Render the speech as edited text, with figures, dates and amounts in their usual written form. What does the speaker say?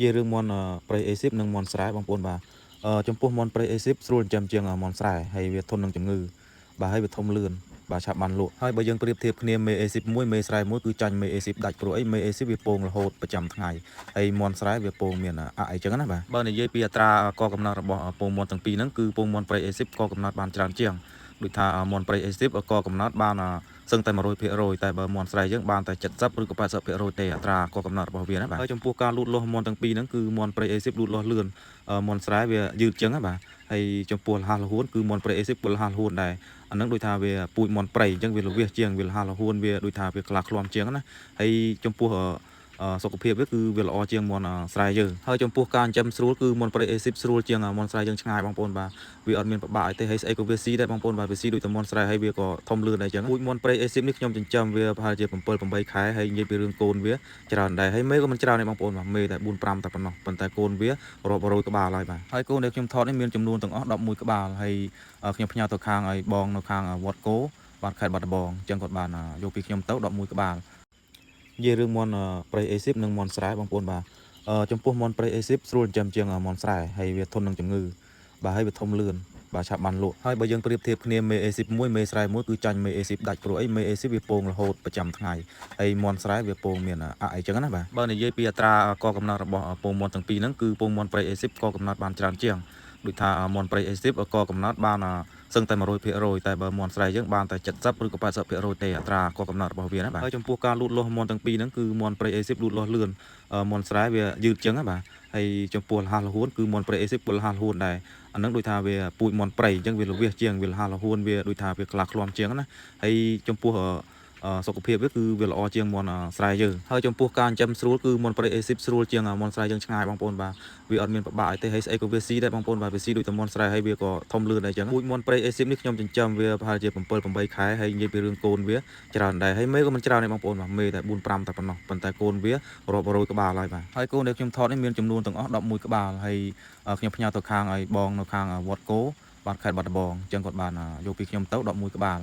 យេរឿងមន់ប្រៃអេស៊ីបនិងមន់ស្រែបងប្អូនបាទចំពោះមន់ប្រៃអេស៊ីបស្រួលចាំជាងមន់ស្រែហើយវាធន់នឹងជំងឺបាទហើយវាធំលឿនបាទឆាប់បានលក់ហើយបើយើងប្រៀបធៀបគ្នាមេអេស៊ីបមួយមេស្រែមួយគឺចាញ់មេអេស៊ីបដាច់ព្រោះអីមេអេស៊ីបវាពងរហូតប្រចាំថ្ងៃហើយមន់ស្រែវាពងមានអីចឹងណាបាទបើនិយាយពីអត្រាកកំណត់របស់ពងមន់ទាំងពីរហ្នឹងគឺពងមន់ប្រៃអេស៊ីបកកំណត់បានច្រើនជាងដូចថាមន់ប្រៃអេស៊ីបកកំណត់បានសឹងតែ100%តែបើមន់ស្រែយើងបានតែ70ឬក៏80%ទេអត្រាកកំណត់របស់វាណាបាទហើយចំពោះការលូតលាស់មន់ទាំងពីរហ្នឹងគឺមន់ប្រៃអេស៊ីបលូតលាស់លឿនមន់ស្រែវាយឺតចឹងណាបាទហើយចំពោះលះលហួនគឺមន់ប្រៃអេស៊ីបក៏លះលហួនដែរអាហ្នឹងដូចថាវាពូជមន់ប្រៃអញ្ចឹងវាលវាសជាងវាលះលហួនវាដូចថាវាក្លាឃ្លាំជាងណាហើយចំពោះសុខភាពវាគឺវាល្អជាងមន់ស្រែយើងហើយចំពោះការចិញ្ចឹមស្រួលគឺមន់ប្រៃអេស៊ីបស្រួលជាងមន់ស្រែយើងឆ្ងាយបងប្អូនបាទវាអត់មានពិបាកអីទេហើយស្អីក៏វាស៊ីដែរបងប្អូនបាទវាស៊ីដូចតែមន់ស្រែហើយវាក៏ធំលឿនដែរអញ្ចឹងពូជមន់ប្រៃអេស៊ីបនេះខ្ញុំចិញ្ចឹមវាប្រហែលជា7 8ខែហើយនិយាយពីរឿងកូនវាច្រើនដែរហើយមេក៏មិនច្រើនទេបងប្អូនបាទមេតែ4 5តែប៉ុណ្ណោះប៉ុន្តែកូនវារាប់រយក្បាលហើយបាទហើយកូនដែលខ្ញុំថតនេះមានចំនួនទាំងអស់11ក្បាលហើយខ្ញុំផ្ញើទៅខាងឲ្យបងនៅខាងវត្តគោបាទខេត្តបាត់ដំបងអញ្ចឹងគាត់បានយកពីខ្ញុំទៅ11ក្បាលនិយាយរឿងមន់ប្រៃអេស៊ីបនិងមន់ស្រែបងប្អូនបាទចំពោះមន់ប្រៃអេស៊ីបស្រួលចិញ្ចឹមជាងមន់ស្រែហើយវាធន់នឹងជំងឺបាទហើយវាធំលឿនបាទឆាប់បានលក់ហើយបើយើងប្រៀបធៀបគ្នាមេអេស៊ីបមួយមេស្រែមួយគឺចាញ់មេអេស៊ីបដាច់ព្រោះអីមេអេស៊ីបវាពងរហូតប្រចាំថ្ងៃហើយមន់ស្រែវាពងមានអីចឹងណាបាទបើនិយាយពីអត្រាកកំណត់របស់ពងមន់ទាំងពីរហ្នឹងគឺពងមន់ប្រៃអេស៊ីបកំណត់បានច្រើនជាងដូចថាមន់ប្រៃអេស៊ីបកំណត់បានសឹងតែ100%តែបើមន់ស្រែយើងបានតែ70ឬក៏80%ទេអត្រាកំណត់របស់វាណាបាទហើយចំពោះការលូតលាស់មន់ទាំងពីរហ្នឹងគឺមន់ប្រៃអេស៊ីបលូតលាស់លឿនមន់ស្រែវាយឺតចឹងណាបាទហើយចំពោះលះលហួនគឺមន់ប្រៃអេស៊ីបក៏លះលហួនដែរអាហ្នឹងដូចថាវាពូជមន់ប្រៃអញ្ចឹងវាលវាសជាងវាលះលហួនវាដូចថាវាក្លាឃ្លាំជាងណាហើយចំពោះសុខភាពវាគឺវាល្អជាងមន់ស្រែយើងហើយចំពោះការចិញ្ចឹមស្រួលគឺមន់ប្រៃអេស៊ីបស្រួលជាងមន់ស្រែយើងឆ្ងាយបងប្អូនបាទវាអត់មានពិបាកអីទេហើយស្អីក៏វាស៊ីដែរបងប្អូនបាទវាស៊ីដូចតែមន់ស្រែហើយវាក៏ធំលឿនដែរអញ្ចឹងពូជមន់ប្រៃអេស៊ីបនេះខ្ញុំចិញ្ចឹមវាប្រហែលជា7 8ខែហើយនិយាយពីរឿងកូនវាច្រើនដែរហើយមេក៏មិនច្រើនទេបងប្អូនបាទមេតែ4 5តែប៉ុណ្ណោះប៉ុន្តែកូនវារាប់រយក្បាលហើយបាទហើយកូនដែលខ្ញុំថតនេះមានចំនួនទាំងអស់11ក្បាលហើយខ្ញុំផ្ញើទៅខាងឲ្យបងនៅខាងវត្តគោបាទខេត្តបាត់ដំបងអញ្ចឹងគាត់បានយកពីខ្ញុំទៅ11ក្បាល